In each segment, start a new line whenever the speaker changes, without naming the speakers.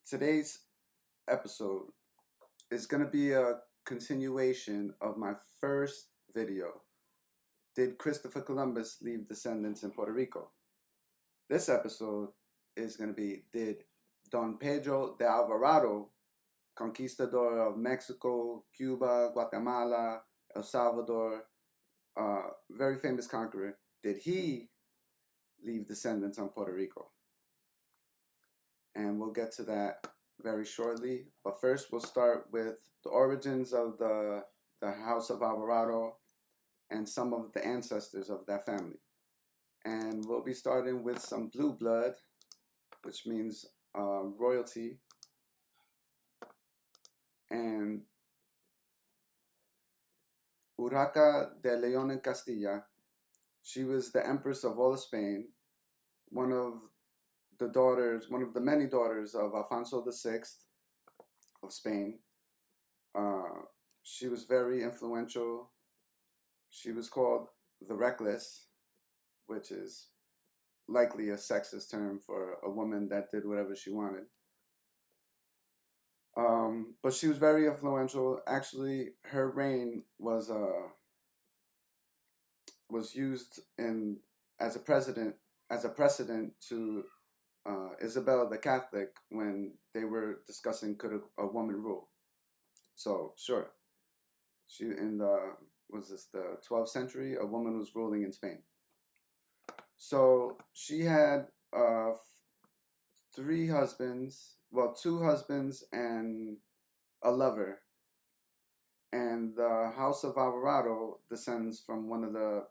Today's episode is going to be a continuation of my first video. Did Christopher Columbus leave descendants in Puerto Rico? This episode is going to be, did Don Pedro de Alvarado, conquistador of Mexico, Cuba, Guatemala, El Salvador, very famous conqueror, did he leave descendants on Puerto Rico? And we'll get to that very shortly. But first, we'll start with the origins of the House of Alvarado and some of the ancestors of that family. And we'll be starting with some blue blood, which means royalty. And Urraca de León en Castilla, she was the empress of all of Spain, one of the many daughters of Alfonso VI of Spain. She was very influential. She was called the Reckless, which is likely a sexist term for a woman that did whatever she wanted. But she was very influential. Actually, her reign was used as a precedent to Isabella the Catholic when they were discussing could a woman rule. So sure, she in the 12th century, a woman was ruling in Spain. So she had two husbands and a lover. And the House of Alvarado descends from one of the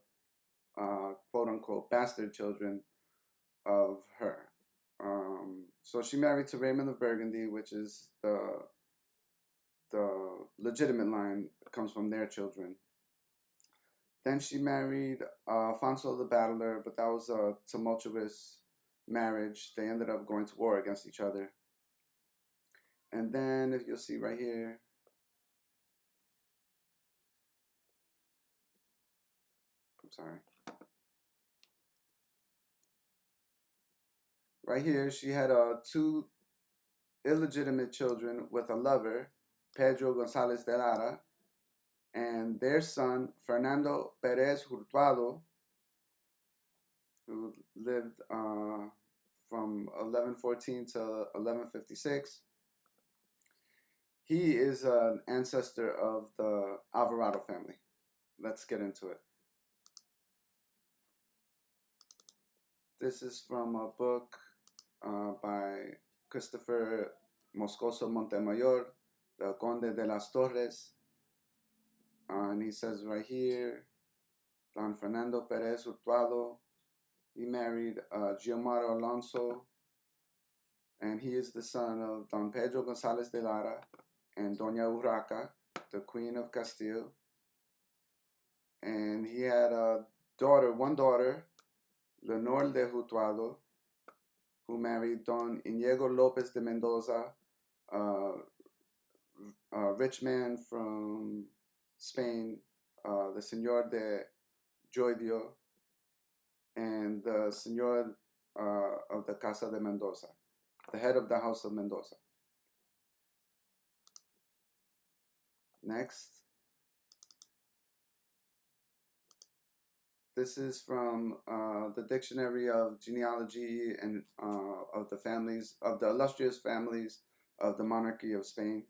quote-unquote bastard children of her. So she married to Raymond of Burgundy, which is the legitimate line that comes from their children. Then she married Alfonso the Battler, but that was a tumultuous marriage. They ended up going to war against each other. And then, if you'll see right here, I'm sorry. Right here, she had two illegitimate children with a lover, Pedro González de Lara, and their son, Fernando Pérez Hurtado, who lived from 1114 to 1156. He is an ancestor of the Alvarado family. Let's get into it. This is from a book by Christopher Moscoso Montemayor, the Conde de las Torres. And he says right here, Don Fernando Pérez Hurtado, he married Guiomar Alonso, and he is the son of Don Pedro González de Lara and Doña Urraca, the Queen of Castile. And he had one daughter, Leonor de Hurtado, who married Don Inigo López de Mendoza, a rich man from Spain, the Señor de Joidio, and the Señor of the Casa de Mendoza, the head of the House of Mendoza. Next. This is from the Dictionary of Genealogy and of the illustrious families of the monarchy of Spain.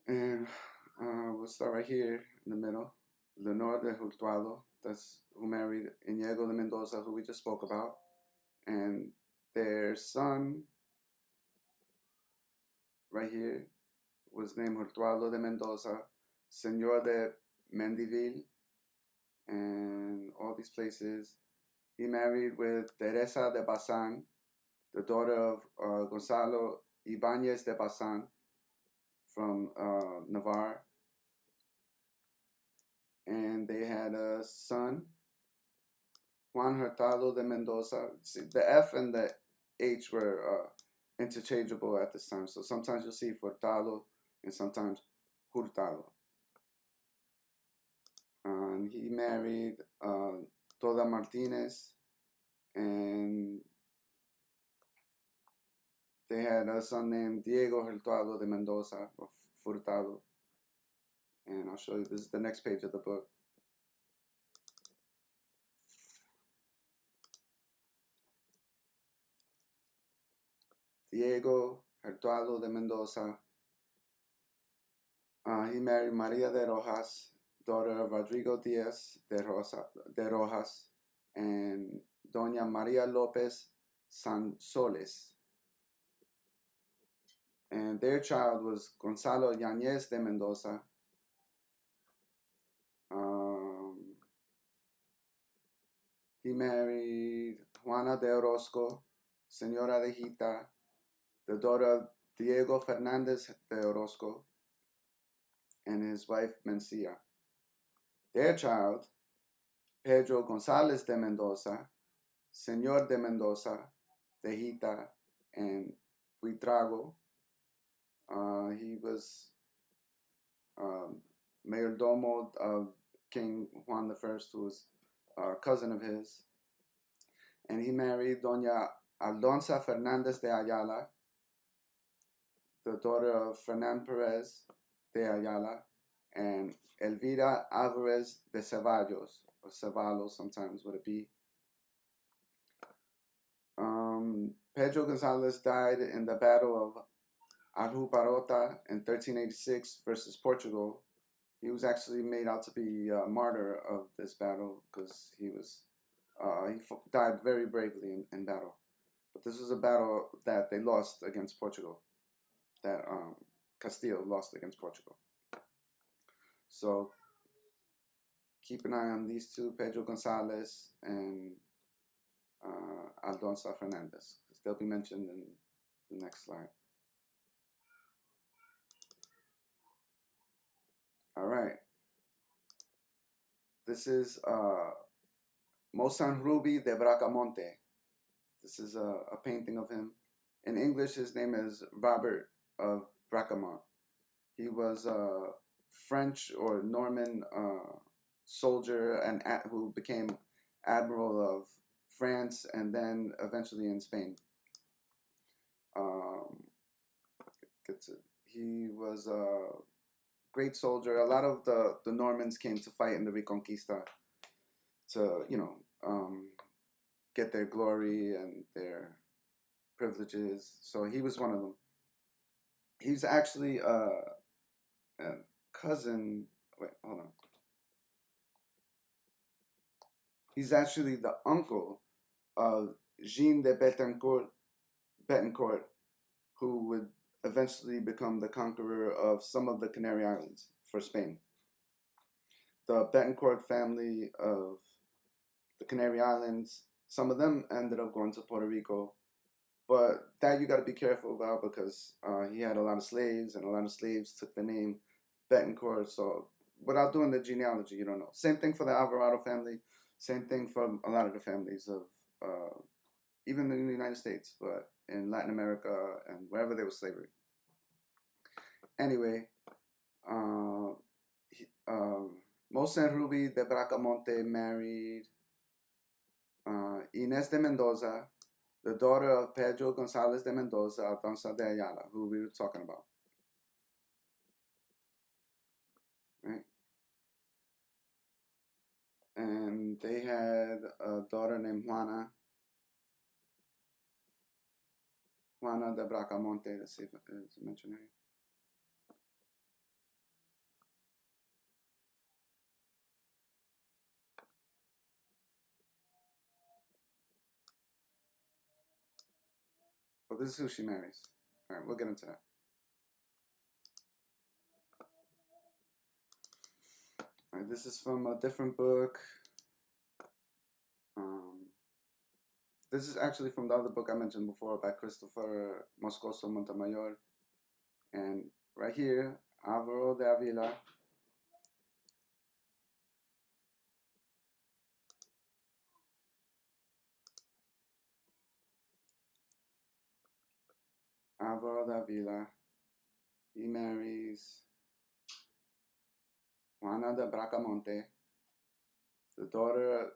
And we'll start right here in the middle. Leonor de Hurtado, that's who married Inigo de Mendoza, who we just spoke about. And their son, right here, was named Hurtado de Mendoza, Señor de Mendiville, and all these places. He married with Teresa de Bazan, the daughter of Gonzalo Ibáñez de Bazan from Navarre. And they had a son, Juan Hurtado de Mendoza. See, the F and the H were interchangeable at this time. So sometimes you'll see Hurtado and sometimes Hurtado. And he married Toda Martinez, and they had a son named Diego Hurtado de Mendoza, or Furtado. And I'll show you, this is the next page of the book. Diego Hurtado de Mendoza. He married Maria de Rojas, daughter of Rodrigo Diaz de Rojas, and Doña Maria Lopez Sansoles. And their child was Gonzalo Yañez de Mendoza. He married Juana de Orozco, Señora de Hita, the daughter of Diego Fernandez de Orozco, and his wife Mencia. Their child, Pedro González de Mendoza, Señor de Mendoza, de Hita, and Buitrago. He was mayordomo of King Juan I, who was a cousin of his. And he married Doña Alonza Fernandez de Ayala, the daughter of Fernan Perez de Ayala, and Elvira Alvarez de Ceballos, or Ceballos sometimes with a B. Pedro Gonzalez died in the Battle of Aljubarrota in 1386 versus Portugal. He was actually made out to be a martyr of this battle because he died very bravely in battle. But this was a battle that they lost against Portugal, that Castile lost against Portugal. So keep an eye on these two, Pedro Gonzalez and Aldonza Fernandez, because they'll be mentioned in the next slide. All right. This is Mosanrubi de Braamonte. This is a painting of him. In English, his name is Robert of Bracamont. He was a French or Norman soldier and who became admiral of France and then eventually in Spain. He was a great soldier. A lot of the Normans came to fight in the Reconquista to, get their glory and their privileges. So he was one of them. He's actually a cousin. Wait, hold on. He's actually the uncle of Jean de Betancourt, who would eventually become the conqueror of some of the Canary Islands for Spain. The Betancourt family of the Canary Islands, some of them ended up going to Puerto Rico, but that you got to be careful about because he had a lot of slaves, and a lot of slaves took the name Betancourt. So without doing the genealogy, you don't know. Same thing for the Alvarado family. Same thing for a lot of the families of even in the United States, but in Latin America and wherever there was slavery. Anyway, Mosanrubi de Braamonte married Inés de Mendoza, the daughter of Pedro González de Mendoza, Aldonza de Ayala, who we were talking about. Right? And they had a daughter named Juana de Braamonte. Let's see if it's mentioned here. Well, this is who she marries. All right, we'll get into that. All right, this is from a different book. This is actually from the other book I mentioned before by Christopher Moscoso Montemayor. And right here, Alvaro de Avila. Alvaro de Avila. He marries Juana de Braamonte, the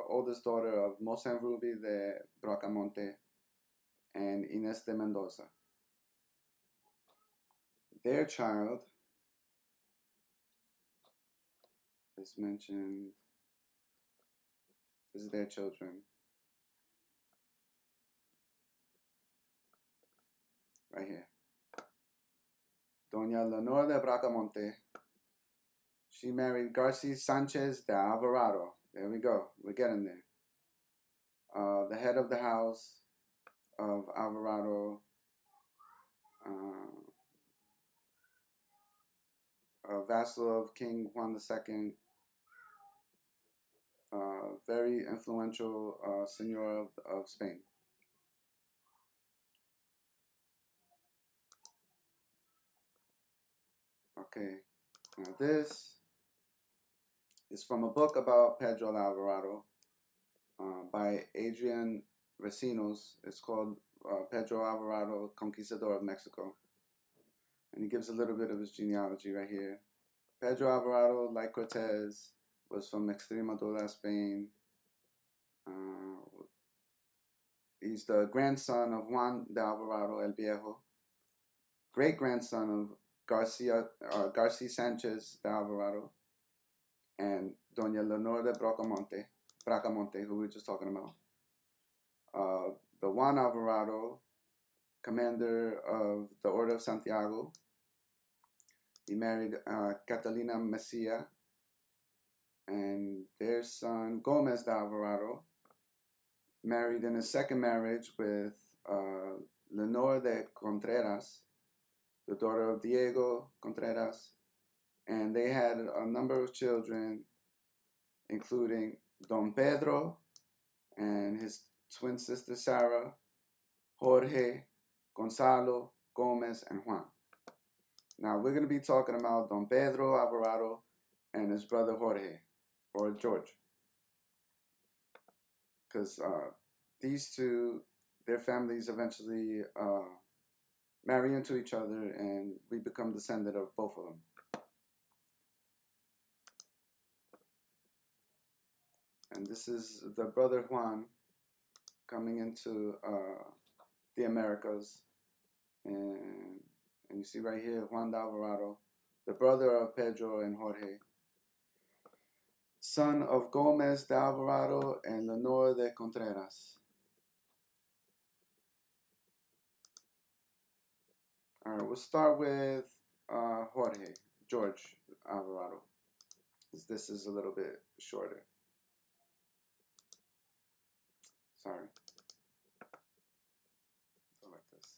oldest daughter of Mosanrubi de Braamonte and Inés de Mendoza. their child is mentioned. This is their children. Right here. Doña Leonor de Braamonte. She married Garcia Sanchez de Alvarado. There we go. We're getting there. The head of the house of Alvarado, a vassal of King Juan II, very influential senor of Spain. Okay, now this is from a book about Pedro de Alvarado by Adrian Recinos. It's called Pedro Alvarado, Conquistador of Mexico. And he gives a little bit of his genealogy right here. Pedro Alvarado, like Cortés, was from Extremadura, Spain. He's the grandson of Juan de Alvarado el Viejo, great-grandson of Garcia Sanchez de Alvarado, and Doña Leonor de Braamonte, who we were just talking about. The Juan Alvarado, commander of the Order of Santiago. He married Catalina Mesía, and their son Gomez de Alvarado married in his second marriage with Leonor de Contreras, the daughter of Diego Contreras, and they had a number of children, including Don Pedro and his twin sister Sarah, Jorge, Gonzalo, Gomez, and Juan. Now we're going to be talking about Don Pedro Alvarado and his brother Jorge, or George, because these two, their families eventually marry into each other, and we become descendant of both of them. And this is the brother Juan coming into the Americas, and you see right here Juan de Alvarado, the brother of Pedro and Jorge, son of Gomez de Alvarado and Leonor de Contreras. All right, we'll start with Jorge, George Alvarado. This is a little bit shorter. Sorry. So like this.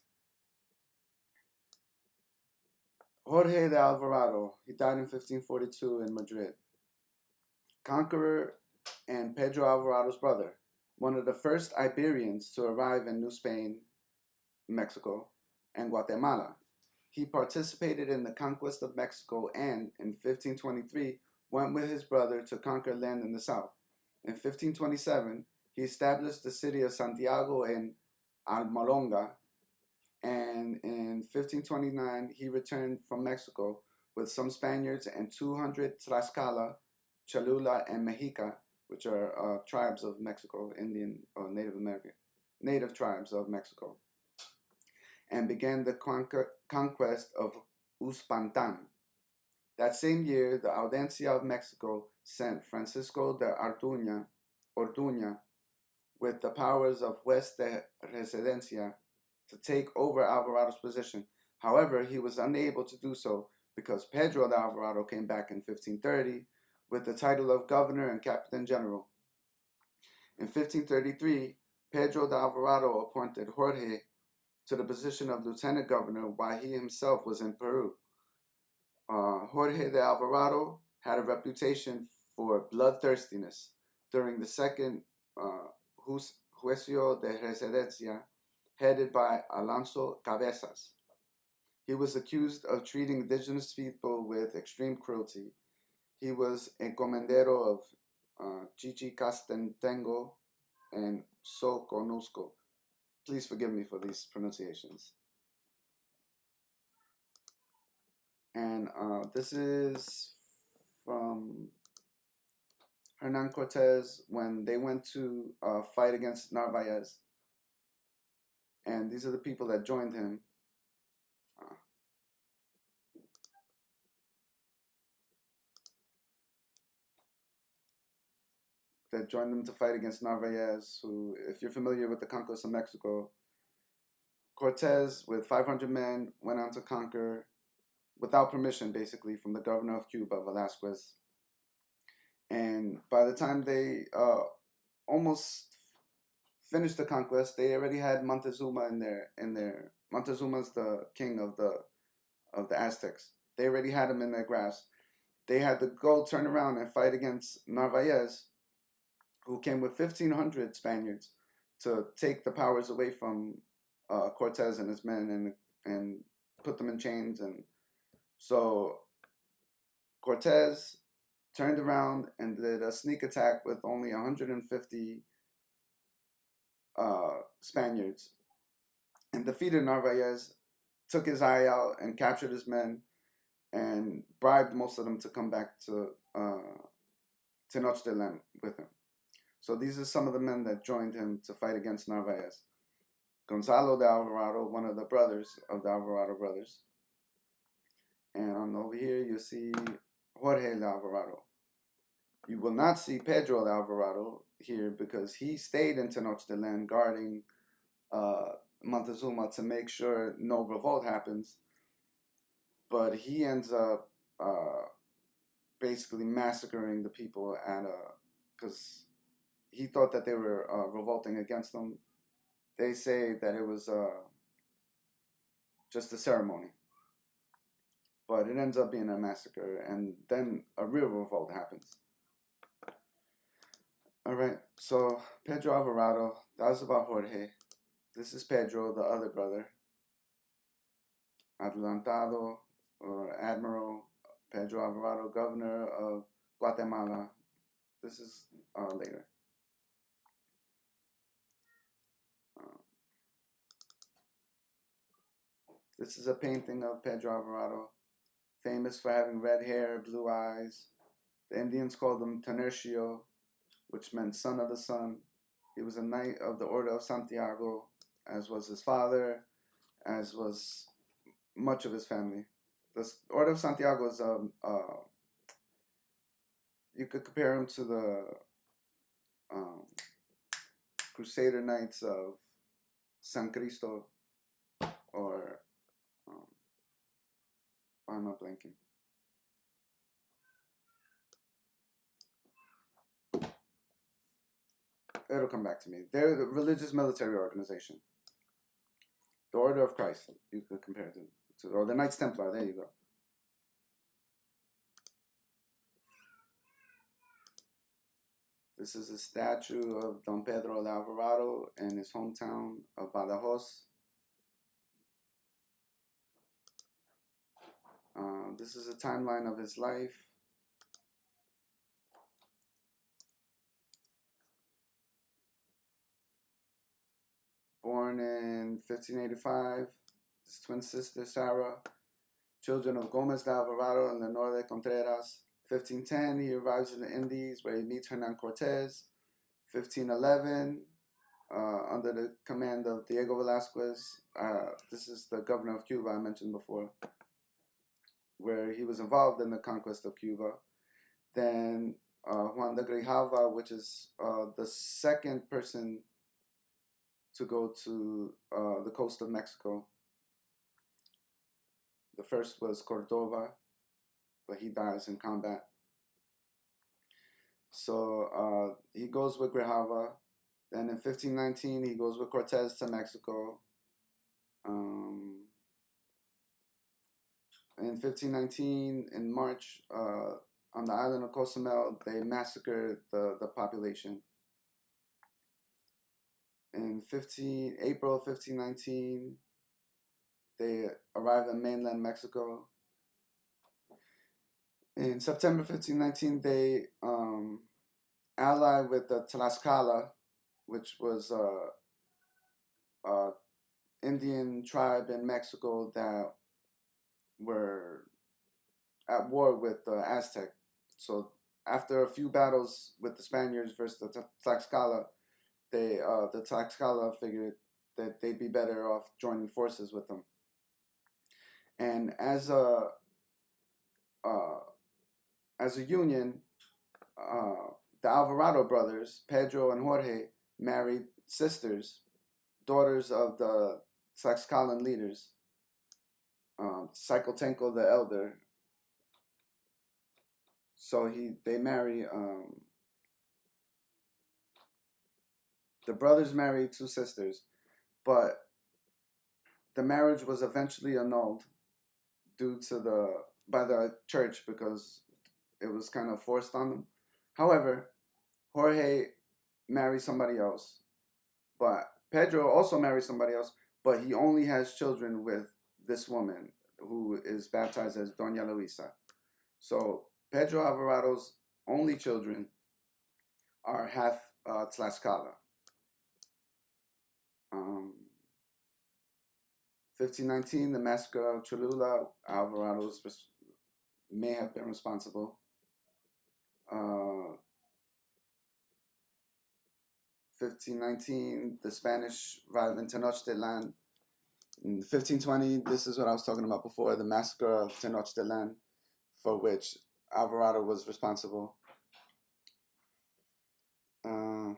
Jorge de Alvarado, he died in 1542 in Madrid. Conqueror and Pedro Alvarado's brother, one of the first Iberians to arrive in New Spain, Mexico, and Guatemala. He participated in the Conquest of Mexico and, in 1523, went with his brother to conquer land in the south. In 1527, he established the city of Santiago in Almolonga, and in 1529, he returned from Mexico with some Spaniards and 200 Tlaxcala, Cholula, and Mexica, which are tribes of Mexico, Indian or native tribes of Mexico, and began the conquest of Uspantan. That same year, the Audiencia of Mexico sent Francisco de Orduña with the powers of Juez de Residencia to take over Alvarado's position. However, he was unable to do so because Pedro de Alvarado came back in 1530 with the title of governor and captain general. In 1533, Pedro de Alvarado appointed Jorge to the position of lieutenant governor while he himself was in Peru. Jorge de Alvarado had a reputation for bloodthirstiness during the second Juicio de Residencia, headed by Alonso Cabezas. He was accused of treating indigenous people with extreme cruelty. He was encomendero of Chichicastenango and Soconusco. Please forgive me for these pronunciations. And this is from Hernán Cortés when they went to fight against Narvaez. And these are the people that joined him. that joined them to fight against Narvaez, who, if you're familiar with the Conquest of Mexico, Cortés, with 500 men, went on to conquer without permission, basically, from the governor of Cuba, Velasquez. And by the time they almost finished the conquest, they already had Montezuma in their. Montezuma's the king of the Aztecs. They already had him in their grasp. They had to go turn around and fight against Narvaez, who came with 1,500 Spaniards to take the powers away from Cortés and his men and put them in chains. And so Cortés turned around and did a sneak attack with only 150 Spaniards and defeated Narvaez, took his eye out and captured his men and bribed most of them to come back to Tenochtitlan with him. So these are some of the men that joined him to fight against Narvaez. Gonzalo de Alvarado, one of the brothers of the Alvarado brothers. And over here you see Jorge de Alvarado. You will not see Pedro de Alvarado here because he stayed in Tenochtitlan guarding Montezuma to make sure no revolt happens. But he ends up basically massacring the people because he thought that they were revolting against him. They say that it was just a ceremony. But it ends up being a massacre, and then a real revolt happens. Alright, so Pedro Alvarado, that was about Jorge. This is Pedro, the other brother. Adelantado, or Admiral Pedro Alvarado, governor of Guatemala. This is later. This is a painting of Pedro Alvarado, famous for having red hair, blue eyes. The Indians called him Tenercio, which meant son of the sun. He was a knight of the Order of Santiago, as was his father, as was much of his family. The Order of Santiago is you could compare him to the Crusader Knights of San Cristo, or why am I blanking? It'll come back to me. They're the religious military organization. The Order of Christ, you could compare it to, or the Knights Templar, there you go. This is a statue of Don Pedro de Alvarado in his hometown of Badajoz. This is a timeline of his life. Born in 1585, his twin sister Sarah, children of Gomez de Alvarado and Leonor de Contreras. 1510, he arrives in the Indies where he meets Hernán Cortés. 1511, under the command of Diego Velasquez, this is the governor of Cuba I mentioned before, where he was involved in the conquest of Cuba. Then Juan de Grijalva, which is the second person to go to the coast of Mexico. The first was Cordova, but he dies in combat. So he goes with Grijalva. Then in 1519, he goes with Cortés to Mexico. In 1519, in March, on the island of Cozumel, they massacred the population. In April 1519, they arrived in mainland Mexico. In September 1519, they allied with the Tlaxcala, which was a Indian tribe in Mexico that were at war with the Aztec. So after a few battles with the Spaniards versus the Tlaxcala, the Tlaxcala figured that they'd be better off joining forces with them. And as a union, the Alvarado brothers, Pedro and Jorge, married sisters, daughters of the Tlaxcalan leaders, Xicotenco the Elder. So they marry, the brothers married two sisters, but the marriage was eventually annulled due to by the church because it was kind of forced on them. However, Jorge married somebody else, but Pedro also married somebody else, but he only has children with this woman who is baptized as Doña Luisa. So Pedro Alvarado's only children are half Tlaxcala. 1519, the massacre of Cholula. Alvarado may have been responsible. 1519, the Spanish arrived in Tenochtitlan. In 1520, this is what I was talking about before, the massacre of Tenochtitlan, for which Alvarado was responsible. I'll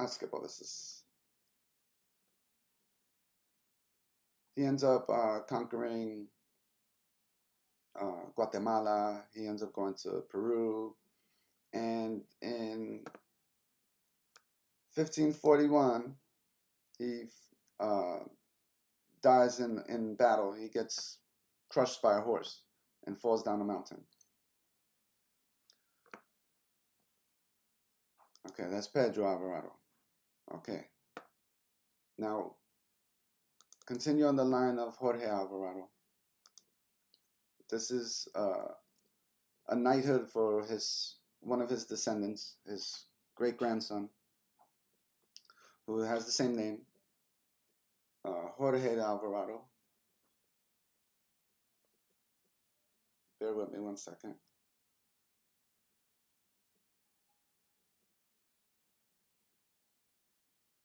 skip all this. He ends up conquering Guatemala. He ends up going to Peru. And in 1541, he dies in battle. He gets crushed by a horse and falls down a mountain. Okay, that's Pedro Alvarado. Okay. Now, continue on the line of Jorge Alvarado. This is a knighthood for one of his descendants, his great-grandson, who has the same name, Jorge de Alvarado. Bear with me one second.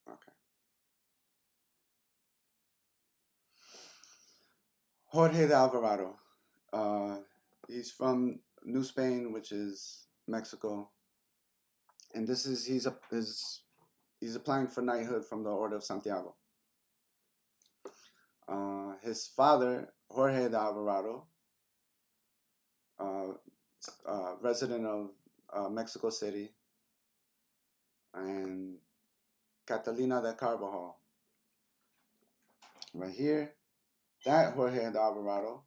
Okay. Jorge de Alvarado. He's from New Spain, which is Mexico, and he's applying for knighthood from the Order of Santiago. His father, Jorge de Alvarado, resident of Mexico City, and Catalina de Carvajal. Right here, that Jorge de Alvarado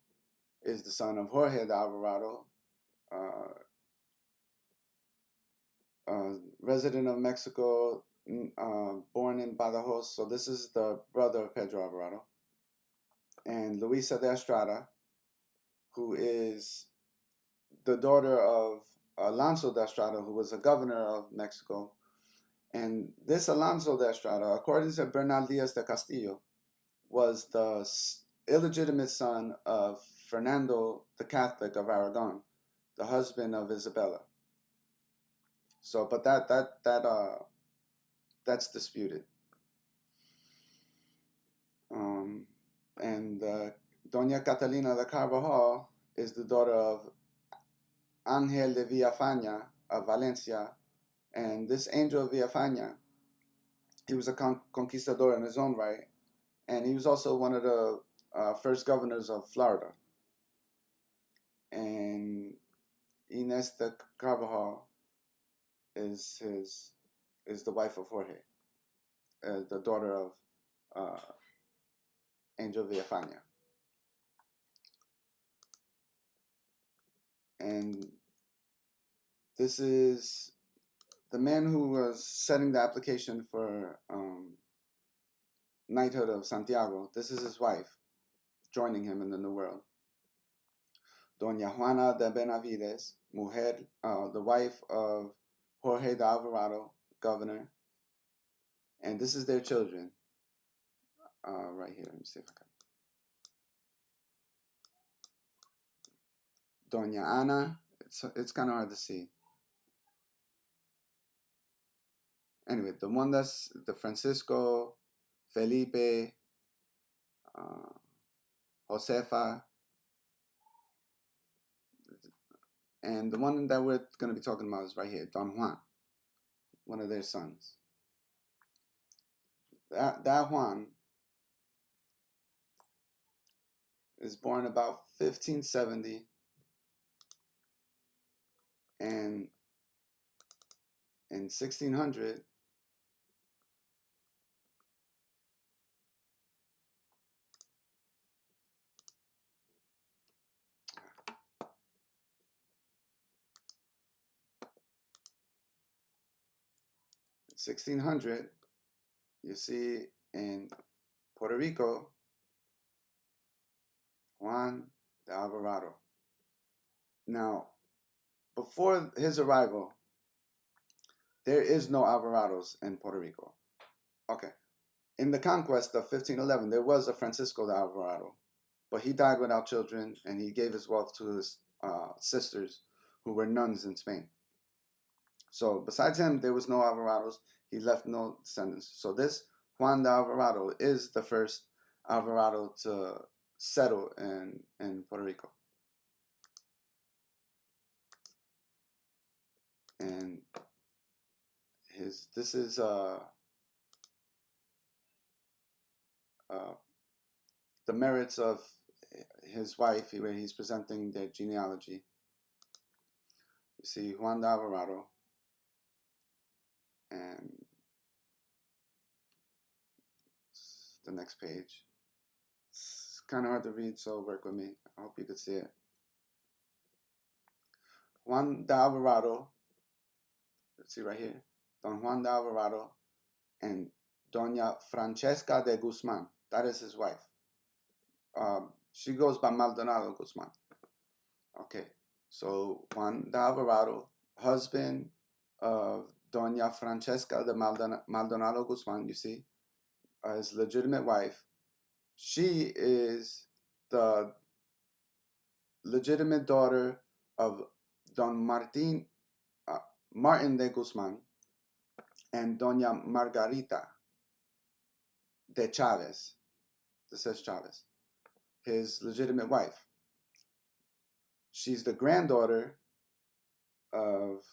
is the son of Jorge de Alvarado, resident of Mexico, born in Badajoz. So this is the brother of Pedro Alvarado. And Luisa de Estrada, who is the daughter of Alonso de Estrada, who was a governor of Mexico. And this Alonso de Estrada, according to Bernal Diaz de Castillo, was the illegitimate son of Fernando the Catholic of Aragon, the husband of Isabella. So, but that's disputed. And Doña Catalina de Carvajal is the daughter of Ángel de Villafaña of Valencia, and this Angel of Villafaña, he was a conquistador in his own right, and he was also one of the first governors of Florida. And Inés de Carvajal is the wife of Jorge, the daughter of Angel Villafaña. And this is the man who was setting the application for knighthood of Santiago. This is his wife, joining him in the New World. Doña Juana de Benavides, mujer, the wife of Jorge de Alvarado, governor. And this is their children. Right here, let me see if I can. Doña Ana, it's kind of hard to see. Anyway, the one that's the Francisco, Felipe, Josefa, And the one that we're going to be talking about is right here, Don Juan, one of their sons. That Juan is born about 1570, and in 1600, you see in Puerto Rico, Juan de Alvarado. Now, before his arrival, there is no Alvarados in Puerto Rico. Okay. In the conquest of 1511, there was a Francisco de Alvarado, but he died without children, and he gave his wealth to his sisters, who were nuns in Spain. So besides him, there was no Alvarados. He left no descendants. So this Juan de Alvarado is the first Alvarado to settle in Puerto Rico. And this is the merits of his wife, where he's presenting their genealogy. You see Juan de Alvarado, and the next page. It's kind of hard to read, so work with me. I hope you could see it. Juan de Alvarado, let's see right here, Don Juan de Alvarado and Doña Francesca de Guzman. That is his wife. She goes by Maldonado Guzman. Okay, so Juan de Alvarado, husband of Doña Francesca de Maldonado Guzman, you see, his legitimate wife. She is the legitimate daughter of Don Martin de Guzman and Doña Margarita de Chavez. This says Chavez, his legitimate wife. She's the granddaughter of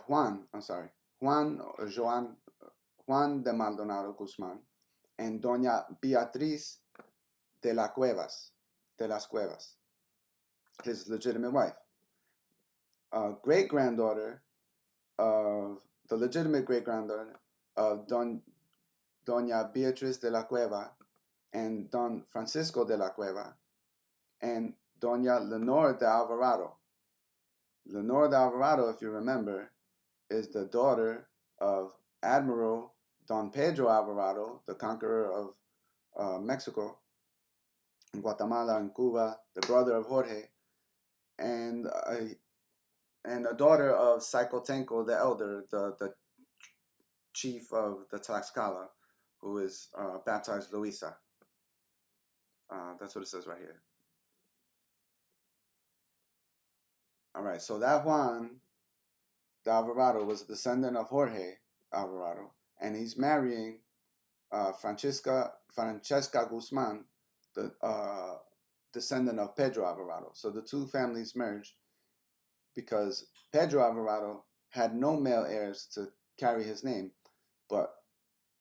Juan de Maldonado Guzman and Doña Beatriz de las Cuevas, his legitimate wife. Great-granddaughter of the legitimate great-granddaughter of Doña Beatriz de la Cueva and Don Francisco de la Cueva and Doña Leonor de Alvarado. Leonor de Alvarado, if you remember, is the daughter of Admiral Don Pedro Alvarado, the conqueror of Mexico, Guatemala, and Cuba, the brother of Jorge, and a daughter of Xicotenco the Elder, the chief of the Tlaxcala, who is baptized Luisa. That's what it says right here. All right, so that Juan de Alvarado was a descendant of Jorge Alvarado, and he's marrying Francesca Guzman, the descendant of Pedro Alvarado. So the two families merged because Pedro Alvarado had no male heirs to carry his name, but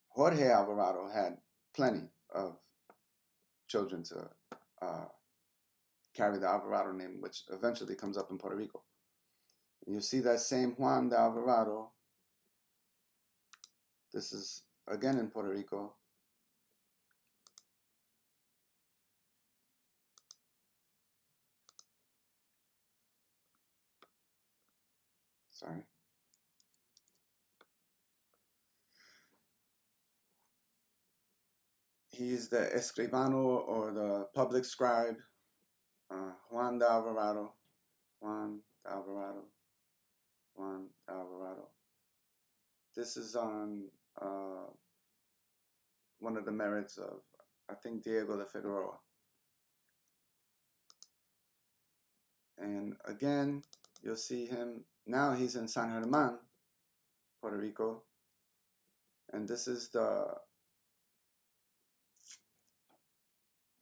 Jorge Alvarado had plenty of children to carry the Alvarado name, which eventually comes up in Puerto Rico. And you see that same Juan de Alvarado. This is again in Puerto Rico. Sorry. He is the escribano, or the public scribe, Juan de Alvarado. This is on one of the merits of, I think, Diego de Figueroa. And again, you'll see him, now he's in San Germán, Puerto Rico. And this is the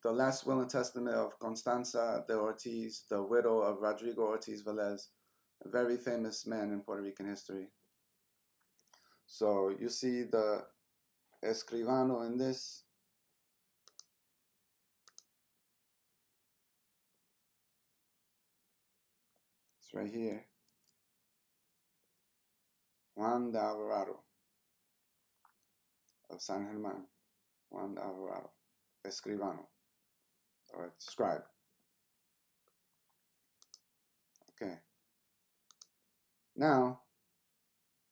the last will and testament of Constanza de Ortiz, the widow of Rodrigo Ortiz Velez, a very famous man in Puerto Rican history. So you see the escribano in this. It's right here. Juan de Alvarado of San Germán. Juan de Alvarado, escribano, or scribe. Okay. Now,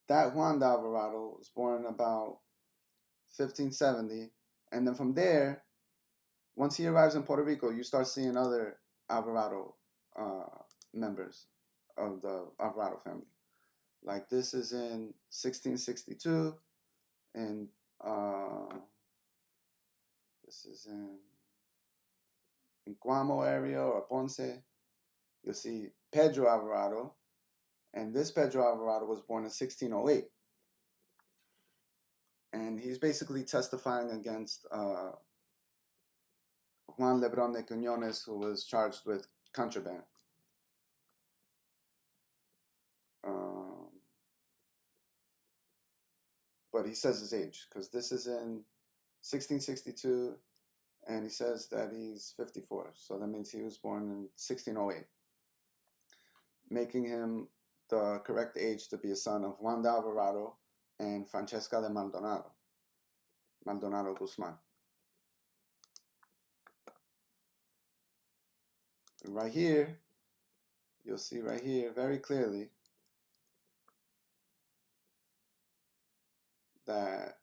that Juan de Alvarado was born about 1570, and then from there, once he arrives in Puerto Rico, you start seeing other Alvarado members of the Alvarado family. Like this is in 1662, and this is in Guamo area or Ponce. You'll see Pedro Alvarado, and this Pedro Alvarado was born in 1608. And he's basically testifying against Juan Lebrón de Quiñones, who was charged with contraband. But he says his age, because this is in 1662, and he says that he's 54. So that means he was born in 1608, making him the correct age to be a son of Juan de Alvarado and Francesca de Maldonado Guzman. Right here, you'll see right here very clearly that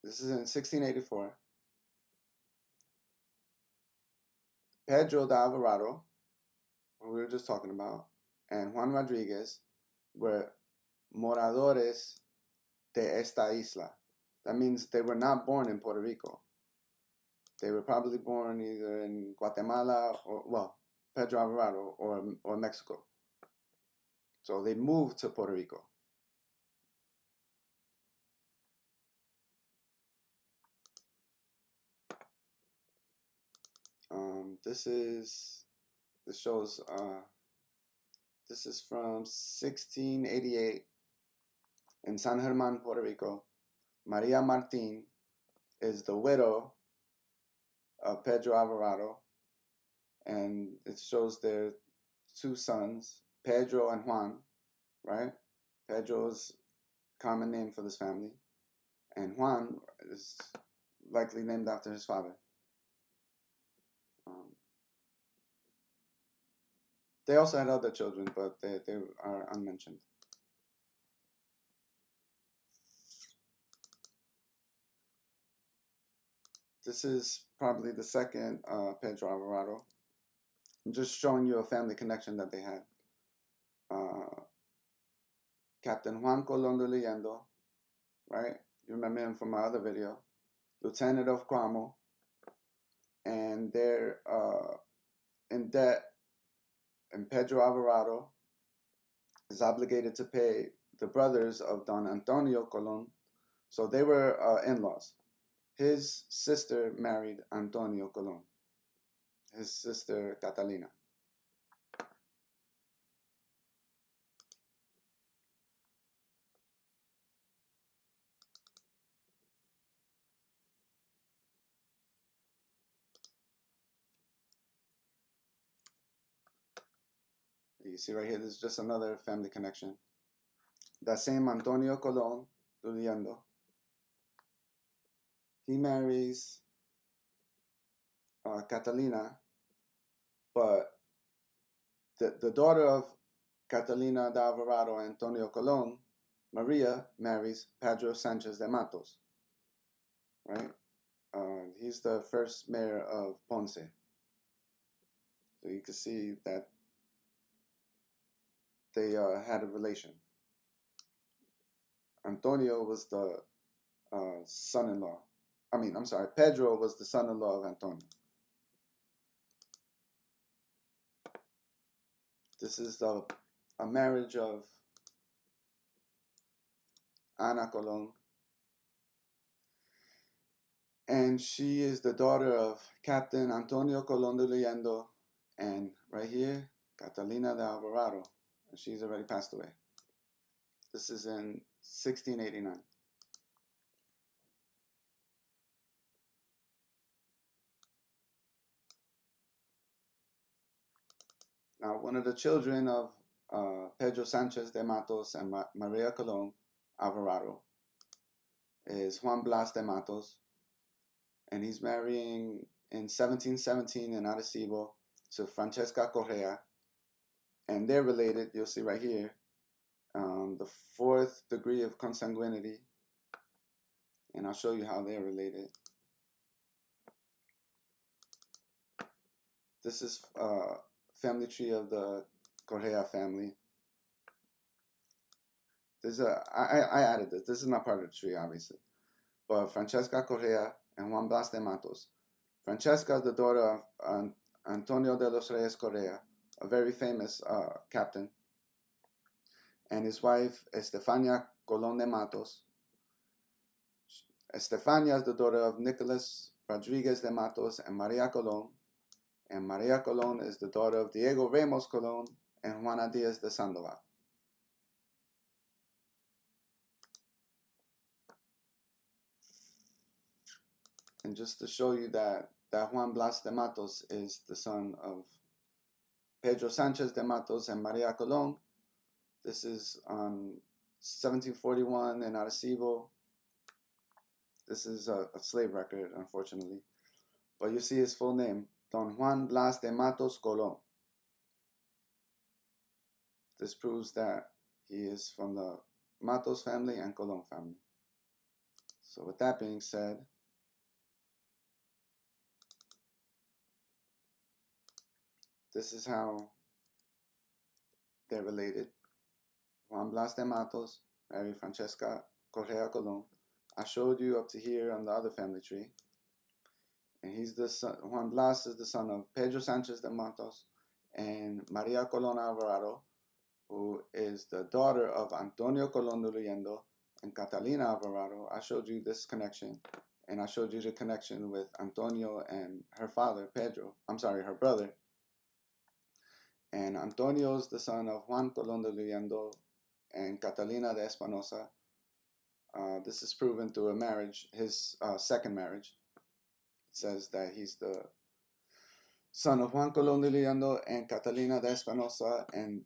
this is in 1684. Pedro de Alvarado, who we were just talking about, and Juan Rodriguez were moradores de esta isla. That means they were not born in Puerto Rico. They were probably born either in Guatemala or, well, Pedro Alvarado or Mexico. So they moved to Puerto Rico. This shows this is from 1688 in San Germán, Puerto Rico. Maria Martín is the widow of Pedro Alvarado, and it shows their two sons, Pedro and Juan, right? Pedro's common name for this family, and Juan is likely named after his father. They also had other children, but they are unmentioned. This is probably the second Pedro Alvarado. I'm just showing you a family connection that they had. Captain Juan Colón de Leyendo, right? You remember him from my other video. Lieutenant of Guamo. And they're in debt, and Pedro Alvarado is obligated to pay the brothers of Don Antonio Colón. So they were in-laws. His sister married Antonio Colón, his sister Catalina. You see right here, this is just another family connection. That same Antonio Colón Leyendo, he marries Catalina, but the daughter of Catalina de Alvarado, Antonio Colón, Maria, marries Pedro Sanchez de Matos, right? He's the first mayor of Ponce. So you can see that they had a relation. Antonio was the son-in-law. Pedro was the son-in-law of Antonio. This is a marriage of Ana Colón And she is the daughter of Captain Antonio Colón de Leyendo, and right here, Catalina de Alvarado. And she's already passed away. This is in 1689. Now, one of the children of Pedro Sanchez de Matos and Maria Colón Alvarado is Juan Blas de Matos, and he's marrying in 1717 in Arecibo to Francesca Correa, and they're related. You'll see right here, the fourth degree of consanguinity, and I'll show you how they're related. This is family tree of the Correa family. I added this. This is not part of the tree, obviously. But Francesca Correa and Juan Blas de Matos. Francesca is the daughter of Antonio de los Reyes Correa, a very famous captain, and his wife, Estefania Colón de Matos. Estefania is the daughter of Nicolas Rodriguez de Matos and Maria Colón. And Maria Colón is the daughter of Diego Ramos Colón and Juana Díaz de Sandoval. And just to show you that Juan Blas de Matos is the son of Pedro Sanchez de Matos and Maria Colón. This is on 1741 in Arecibo. This is a slave record, unfortunately. But you see his full name, Don Juan Blas de Matos Colón. This proves that he is from the Matos family and Colón family. So with that being said, this is how they're related. Juan Blas de Matos married Francesca Correa Colón. I showed you up to here on the other family tree. And he's the son, Juan Blas is the son of Pedro Sanchez de Matos and Maria Colón Alvarado, who is the daughter of Antonio Colón de Leyendo and Catalina Alvarado. I showed you this connection, and I showed you the connection with Antonio and her father, Pedro. I'm sorry, her brother. And Antonio is the son of Juan Colón de Leyendo and Catalina de Espinosa. This is proven through a marriage, his second marriage. It says that he's the son of Juan Colón de Leyendo and Catalina de Espinosa, and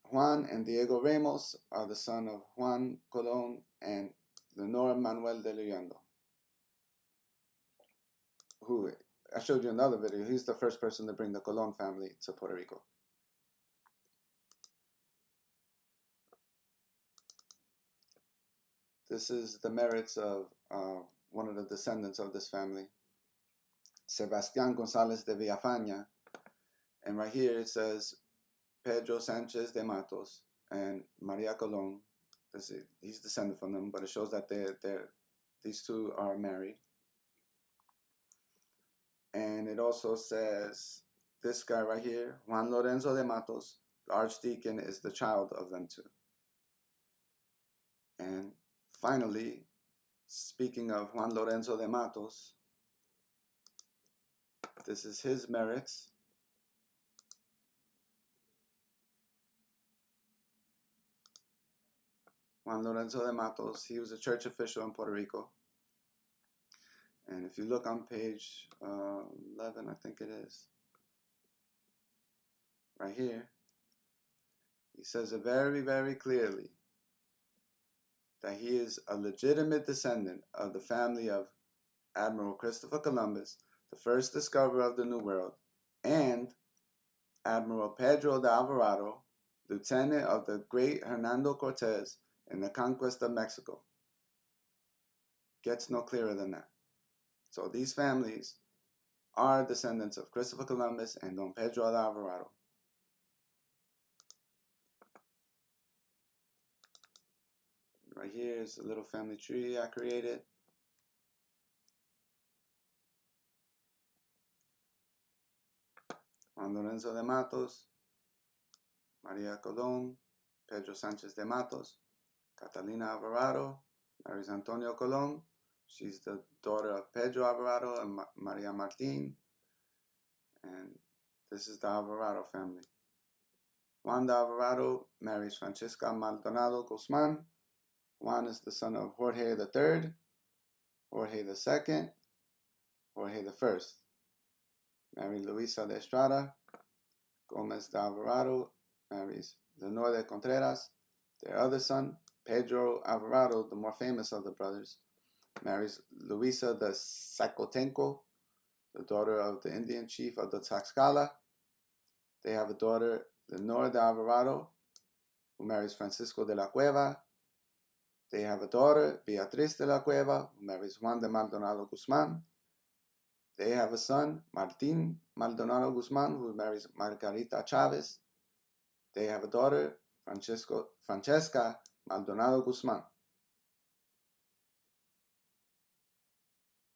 Juan and Diego Ramos are the son of Juan Colón and Leonor Manuel de Leyendo, who I showed you in another video. He's the first person to bring the Colón family to Puerto Rico. This is the merits of one of the descendants of this family, Sebastián González de Villafaña. And right here it says Pedro Sanchez de Matos and Maria Colón. He's descended from them, but it shows that these two are married. And it also says this guy right here, Juan Lorenzo de Matos, the archdeacon, is the child of them two. And finally, speaking of Juan Lorenzo de Matos, this is his merits. Juan Lorenzo de Matos, he was a church official in Puerto Rico. And if you look on page 11, I think it is, right here, he says it very, very clearly that he is a legitimate descendant of the family of Admiral Christopher Columbus, the first discoverer of the New World, and Admiral Pedro de Alvarado, lieutenant of the great Hernán Cortés in the Conquest of Mexico. Gets no clearer than that. So these families are descendants of Christopher Columbus and Don Pedro de Alvarado. Right here is a little family tree I created. Juan Lorenzo de Matos, Maria Colón, Pedro Sanchez de Matos, Catalina Alvarado, marries Antonio Colón. She's the daughter of Pedro Alvarado and Maria Martin. And this is the Alvarado family. Juan de Alvarado marries Francisca Maldonado Guzman. Juan is the son of Jorge III, Jorge II, Jorge I. Married Luisa de Estrada. Gomez de Alvarado marries Leonor de Contreras. Their other son, Pedro Alvarado, the more famous of the brothers, marries Luisa de Zacotenco, the daughter of the Indian chief of the Tlaxcala. They have a daughter, Leonor de Alvarado, who marries Francisco de la Cueva. They have a daughter, Beatriz de la Cueva, who marries Juan de Maldonado Guzman. They have a son, Martin Maldonado Guzman, who marries Margarita Chavez. They have a daughter, Francesca Maldonado Guzman.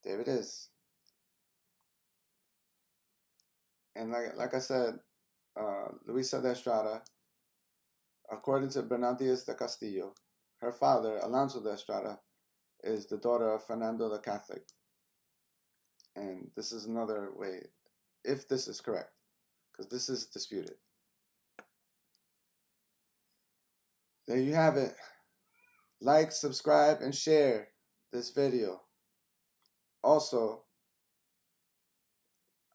There it is. And like I said, Luisa de Estrada, according to Bernardias de Castillo, her father, Alonso de Estrada, is the daughter of Fernando the Catholic. And this is another way, if this is correct, because this is disputed. There you have it. Like, subscribe, and share this video. Also,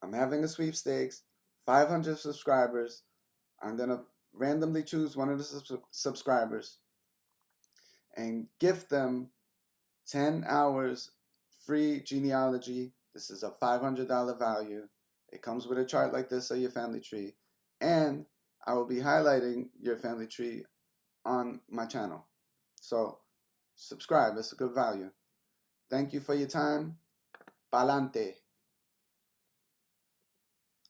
I'm having a sweepstakes, 500 subscribers. I'm going to randomly choose one of the subscribers and gift them 10 hours free genealogy. This is a $500 value. It comes with a chart like this of your family tree. And I will be highlighting your family tree on my channel. So subscribe. It's a good value. Thank you for your time. Pa'lante.